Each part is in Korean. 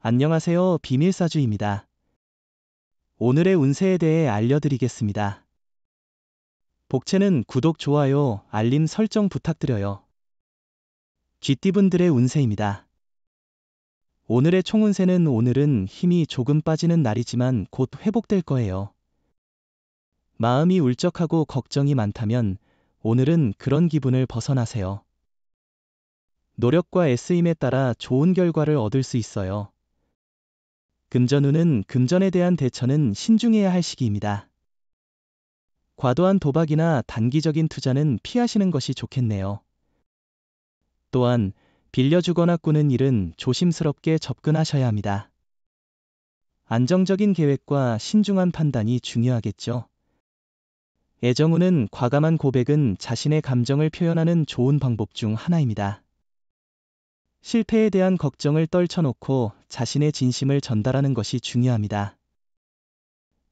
안녕하세요. 비밀사주입니다. 오늘의 운세에 대해 알려드리겠습니다. 복채는 구독, 좋아요, 알림 설정 부탁드려요. 쥐띠분들의 운세입니다. 오늘의 총운세는 오늘은 힘이 조금 빠지는 날이지만 곧 회복될 거예요. 마음이 울적하고 걱정이 많다면 오늘은 그런 기분을 벗어나세요. 노력과 애쓰임에 따라 좋은 결과를 얻을 수 있어요. 금전운은 금전에 대한 대처는 신중해야 할 시기입니다. 과도한 도박이나 단기적인 투자는 피하시는 것이 좋겠네요. 또한 빌려주거나 꾸는 일은 조심스럽게 접근하셔야 합니다. 안정적인 계획과 신중한 판단이 중요하겠죠. 애정운은 과감한 고백은 자신의 감정을 표현하는 좋은 방법 중 하나입니다. 실패에 대한 걱정을 떨쳐놓고 자신의 진심을 전달하는 것이 중요합니다.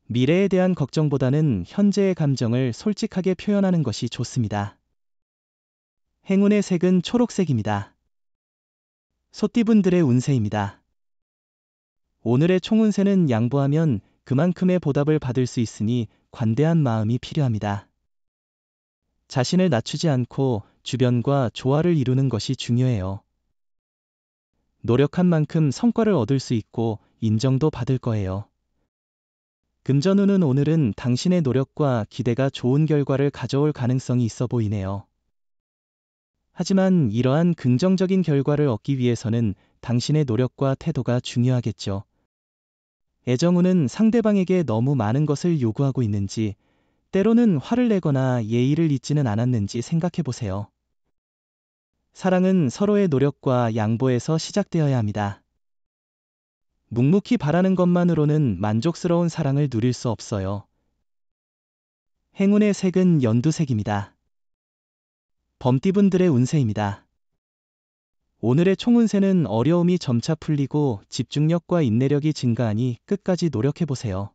미래에 대한 걱정보다는 현재의 감정을 솔직하게 표현하는 것이 좋습니다. 행운의 색은 초록색입니다. 소띠분들의 운세입니다. 오늘의 총운세는 양보하면 그만큼의 보답을 받을 수 있으니 관대한 마음이 필요합니다. 자신을 낮추지 않고 주변과 조화를 이루는 것이 중요해요. 노력한 만큼 성과를 얻을 수 있고 인정도 받을 거예요. 금전운은 오늘은 당신의 노력과 기대가 좋은 결과를 가져올 가능성이 있어 보이네요. 하지만 이러한 긍정적인 결과를 얻기 위해서는 당신의 노력과 태도가 중요하겠죠. 애정운은 상대방에게 너무 많은 것을 요구하고 있는지, 때로는 화를 내거나 예의를 잊지는 않았는지 생각해 보세요. 사랑은 서로의 노력과 양보에서 시작되어야 합니다. 묵묵히 바라는 것만으로는 만족스러운 사랑을 누릴 수 없어요. 행운의 색은 연두색입니다. 범띠분들의 운세입니다. 오늘의 총운세는 어려움이 점차 풀리고 집중력과 인내력이 증가하니 끝까지 노력해보세요.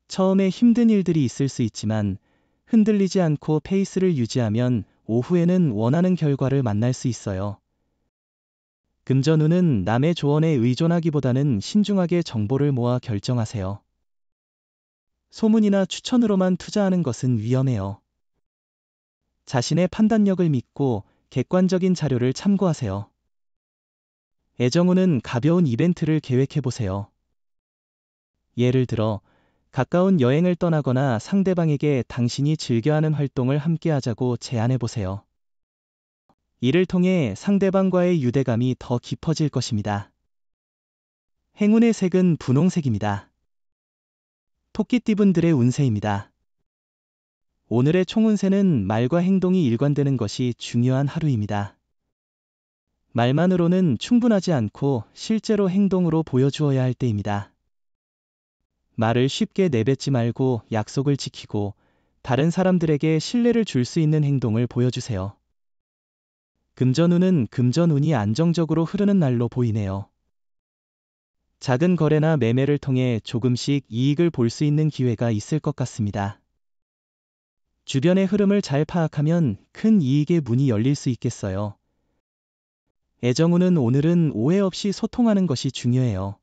처음에 힘든 일들이 있을 수 있지만 흔들리지 않고 페이스를 유지하면 오후에는 원하는 결과를 만날 수 있어요. 금전운은 남의 조언에 의존하기보다는 신중하게 정보를 모아 결정하세요. 소문이나 추천으로만 투자하는 것은 위험해요. 자신의 판단력을 믿고 객관적인 자료를 참고하세요. 애정운은 가벼운 이벤트를 계획해보세요. 예를 들어 가까운 여행을 떠나거나 상대방에게 당신이 즐겨하는 활동을 함께 하자고 제안해보세요. 이를 통해 상대방과의 유대감이 더 깊어질 것입니다. 행운의 색은 분홍색입니다. 토끼띠분들의 운세입니다. 오늘의 총운세는 말과 행동이 일관되는 것이 중요한 하루입니다. 말만으로는 충분하지 않고 실제로 행동으로 보여주어야 할 때입니다. 말을 쉽게 내뱉지 말고 약속을 지키고 다른 사람들에게 신뢰를 줄 수 있는 행동을 보여주세요. 금전운은 금전운이 안정적으로 흐르는 날로 보이네요. 작은 거래나 매매를 통해 조금씩 이익을 볼 수 있는 기회가 있을 것 같습니다. 주변의 흐름을 잘 파악하면 큰 이익의 문이 열릴 수 있겠어요. 애정운은 오늘은 오해 없이 소통하는 것이 중요해요.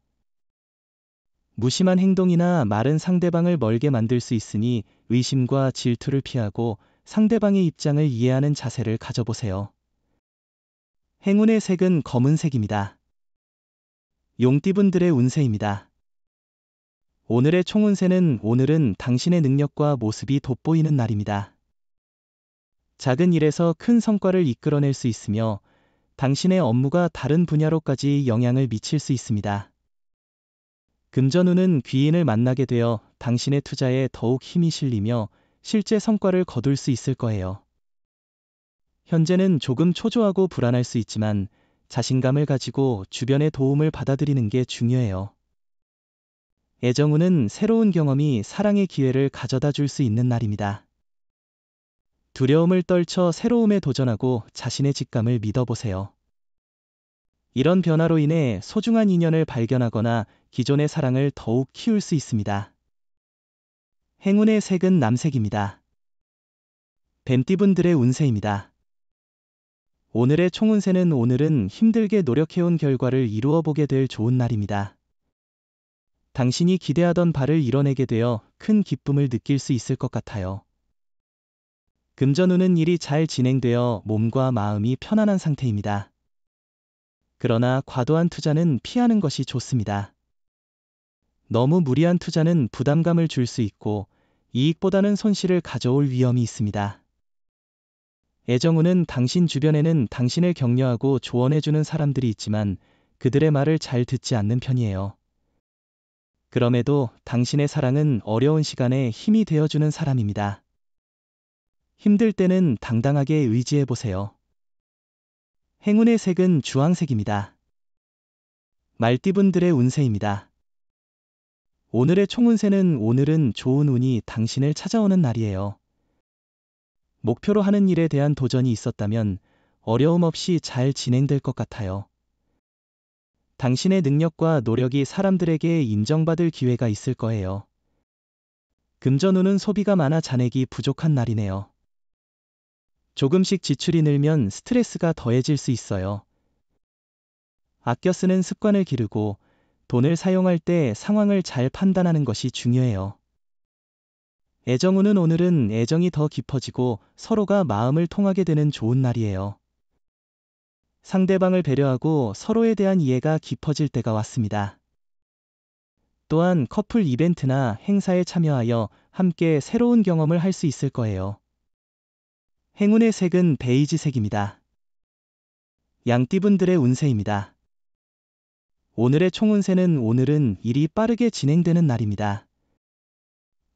무심한 행동이나 말은 상대방을 멀게 만들 수 있으니 의심과 질투를 피하고 상대방의 입장을 이해하는 자세를 가져보세요. 행운의 색은 검은색입니다. 용띠분들의 운세입니다. 오늘의 총운세는 오늘은 당신의 능력과 모습이 돋보이는 날입니다. 작은 일에서 큰 성과를 이끌어낼 수 있으며 당신의 업무가 다른 분야로까지 영향을 미칠 수 있습니다. 금전운은 귀인을 만나게 되어 당신의 투자에 더욱 힘이 실리며 실제 성과를 거둘 수 있을 거예요. 현재는 조금 초조하고 불안할 수 있지만 자신감을 가지고 주변의 도움을 받아들이는 게 중요해요. 애정운은 새로운 경험이 사랑의 기회를 가져다 줄 수 있는 날입니다. 두려움을 떨쳐 새로움에 도전하고 자신의 직감을 믿어보세요. 이런 변화로 인해 소중한 인연을 발견하거나 기존의 사랑을 더욱 키울 수 있습니다. 행운의 색은 남색입니다. 뱀띠분들의 운세입니다. 오늘의 총운세는 오늘은 힘들게 노력해온 결과를 이루어 보게 될 좋은 날입니다. 당신이 기대하던 바를 이뤄내게 되어 큰 기쁨을 느낄 수 있을 것 같아요. 금전운은 일이 잘 진행되어 몸과 마음이 편안한 상태입니다. 그러나 과도한 투자는 피하는 것이 좋습니다. 너무 무리한 투자는 부담감을 줄 수 있고 이익보다는 손실을 가져올 위험이 있습니다. 애정운은 당신 주변에는 당신을 격려하고 조언해주는 사람들이 있지만 그들의 말을 잘 듣지 않는 편이에요. 그럼에도 당신의 사랑은 어려운 시간에 힘이 되어주는 사람입니다. 힘들 때는 당당하게 의지해보세요. 행운의 색은 주황색입니다. 말띠분들의 운세입니다. 오늘의 총운세는 오늘은 좋은 운이 당신을 찾아오는 날이에요. 목표로 하는 일에 대한 도전이 있었다면 어려움 없이 잘 진행될 것 같아요. 당신의 능력과 노력이 사람들에게 인정받을 기회가 있을 거예요. 금전운은 소비가 많아 잔액이 부족한 날이네요. 조금씩 지출이 늘면 스트레스가 더해질 수 있어요. 아껴 쓰는 습관을 기르고 돈을 사용할 때 상황을 잘 판단하는 것이 중요해요. 애정운은 오늘은 애정이 더 깊어지고 서로가 마음을 통하게 되는 좋은 날이에요. 상대방을 배려하고 서로에 대한 이해가 깊어질 때가 왔습니다. 또한 커플 이벤트나 행사에 참여하여 함께 새로운 경험을 할 수 있을 거예요. 행운의 색은 베이지색입니다. 양띠분들의 운세입니다. 오늘의 총운세는 오늘은 일이 빠르게 진행되는 날입니다.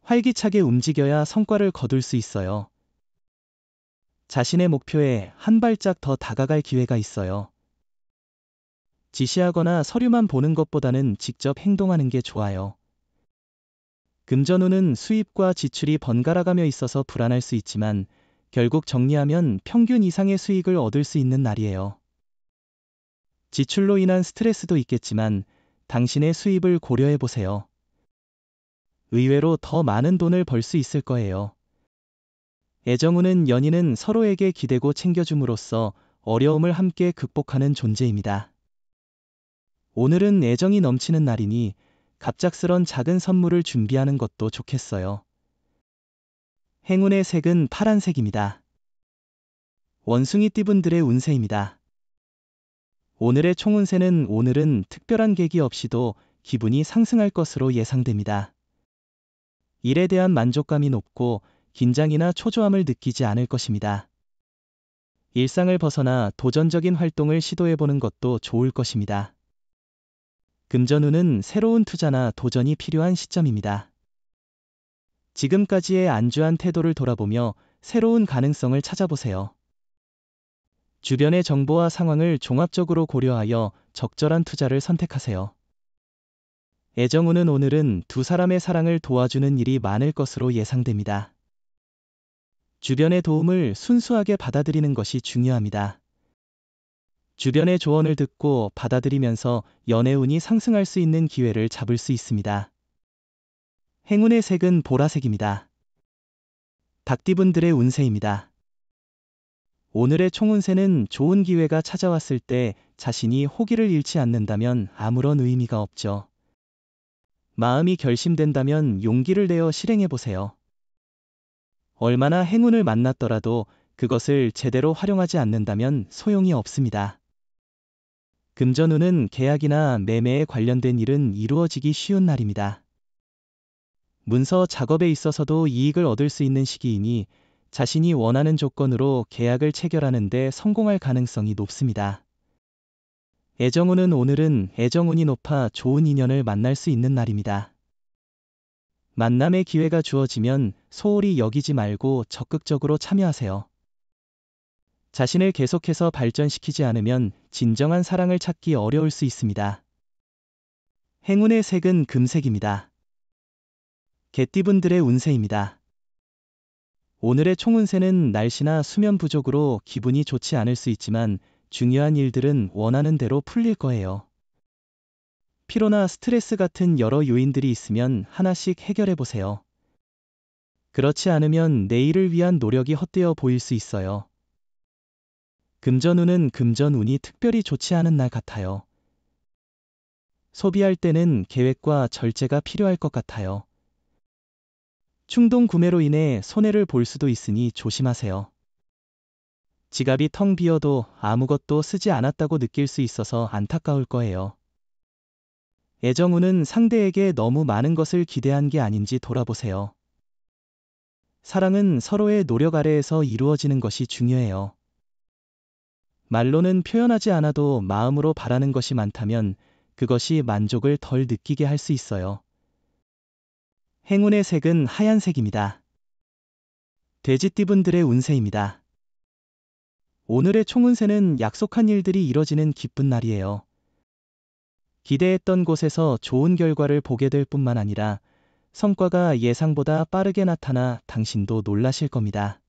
활기차게 움직여야 성과를 거둘 수 있어요. 자신의 목표에 한 발짝 더 다가갈 기회가 있어요. 지시하거나 서류만 보는 것보다는 직접 행동하는 게 좋아요. 금전운은 수입과 지출이 번갈아가며 있어서 불안할 수 있지만 결국 정리하면 평균 이상의 수익을 얻을 수 있는 날이에요. 지출로 인한 스트레스도 있겠지만 당신의 수입을 고려해 보세요. 의외로 더 많은 돈을 벌 수 있을 거예요. 애정운은 연인은 서로에게 기대고 챙겨줌으로써 어려움을 함께 극복하는 존재입니다. 오늘은 애정이 넘치는 날이니 갑작스런 작은 선물을 준비하는 것도 좋겠어요. 행운의 색은 파란색입니다. 원숭이띠분들의 운세입니다. 오늘의 총운세는 오늘은 특별한 계기 없이도 기분이 상승할 것으로 예상됩니다. 일에 대한 만족감이 높고 긴장이나 초조함을 느끼지 않을 것입니다. 일상을 벗어나 도전적인 활동을 시도해보는 것도 좋을 것입니다. 금전운은 새로운 투자나 도전이 필요한 시점입니다. 지금까지의 안주한 태도를 돌아보며 새로운 가능성을 찾아보세요. 주변의 정보와 상황을 종합적으로 고려하여 적절한 투자를 선택하세요. 애정운은 오늘은 두 사람의 사랑을 도와주는 일이 많을 것으로 예상됩니다. 주변의 도움을 순수하게 받아들이는 것이 중요합니다. 주변의 조언을 듣고 받아들이면서 연애운이 상승할 수 있는 기회를 잡을 수 있습니다. 행운의 색은 보라색입니다. 닭띠분들의 운세입니다. 오늘의 총운세는 좋은 기회가 찾아왔을 때 자신이 호기를 잃지 않는다면 아무런 의미가 없죠. 마음이 결심된다면 용기를 내어 실행해보세요. 얼마나 행운을 만났더라도 그것을 제대로 활용하지 않는다면 소용이 없습니다. 금전운은 계약이나 매매에 관련된 일은 이루어지기 쉬운 날입니다. 문서 작업에 있어서도 이익을 얻을 수 있는 시기이니 자신이 원하는 조건으로 계약을 체결하는 데 성공할 가능성이 높습니다. 애정운은 오늘은 애정운이 높아 좋은 인연을 만날 수 있는 날입니다. 만남의 기회가 주어지면 소홀히 여기지 말고 적극적으로 참여하세요. 자신을 계속해서 발전시키지 않으면 진정한 사랑을 찾기 어려울 수 있습니다. 행운의 색은 금색입니다. 개띠분들의 운세입니다. 오늘의 총운세는 날씨나 수면 부족으로 기분이 좋지 않을 수 있지만 중요한 일들은 원하는 대로 풀릴 거예요. 피로나 스트레스 같은 여러 요인들이 있으면 하나씩 해결해 보세요. 그렇지 않으면 내일을 위한 노력이 헛되어 보일 수 있어요. 금전운은 금전운이 특별히 좋지 않은 날 같아요. 소비할 때는 계획과 절제가 필요할 것 같아요. 충동 구매로 인해 손해를 볼 수도 있으니 조심하세요. 지갑이 텅 비어도 아무것도 쓰지 않았다고 느낄 수 있어서 안타까울 거예요. 애정운은 상대에게 너무 많은 것을 기대한 게 아닌지 돌아보세요. 사랑은 서로의 노력 아래에서 이루어지는 것이 중요해요. 말로는 표현하지 않아도 마음으로 바라는 것이 많다면 그것이 만족을 덜 느끼게 할 수 있어요. 행운의 색은 하얀색입니다. 돼지띠분들의 운세입니다. 오늘의 총운세는 약속한 일들이 이뤄지는 기쁜 날이에요. 기대했던 곳에서 좋은 결과를 보게 될 뿐만 아니라 성과가 예상보다 빠르게 나타나 당신도 놀라실 겁니다.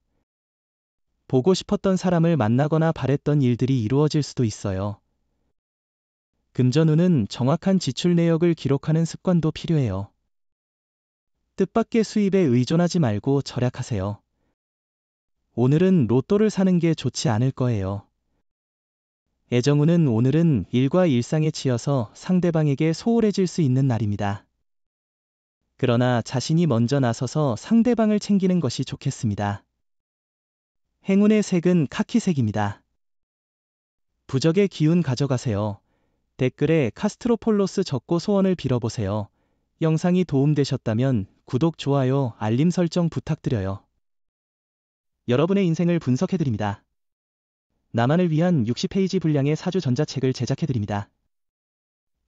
보고 싶었던 사람을 만나거나 바랬던 일들이 이루어질 수도 있어요. 금전운은 정확한 지출 내역을 기록하는 습관도 필요해요. 뜻밖의 수입에 의존하지 말고 절약하세요. 오늘은 로또를 사는 게 좋지 않을 거예요. 애정운은 오늘은 일과 일상에 치여서 상대방에게 소홀해질 수 있는 날입니다. 그러나 자신이 먼저 나서서 상대방을 챙기는 것이 좋겠습니다. 행운의 색은 카키색입니다. 부적의 기운 가져가세요. 댓글에 카스트로폴로스 적고 소원을 빌어보세요. 영상이 도움되셨다면 구독, 좋아요, 알림 설정 부탁드려요. 여러분의 인생을 분석해드립니다. 나만을 위한 60페이지 분량의 사주 전자책을 제작해드립니다.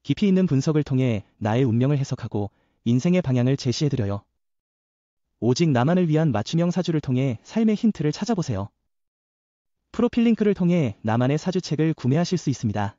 깊이 있는 분석을 통해 나의 운명을 해석하고 인생의 방향을 제시해드려요. 오직 나만을 위한 맞춤형 사주를 통해 삶의 힌트를 찾아보세요. 프로필 링크를 통해 나만의 사주책을 구매하실 수 있습니다.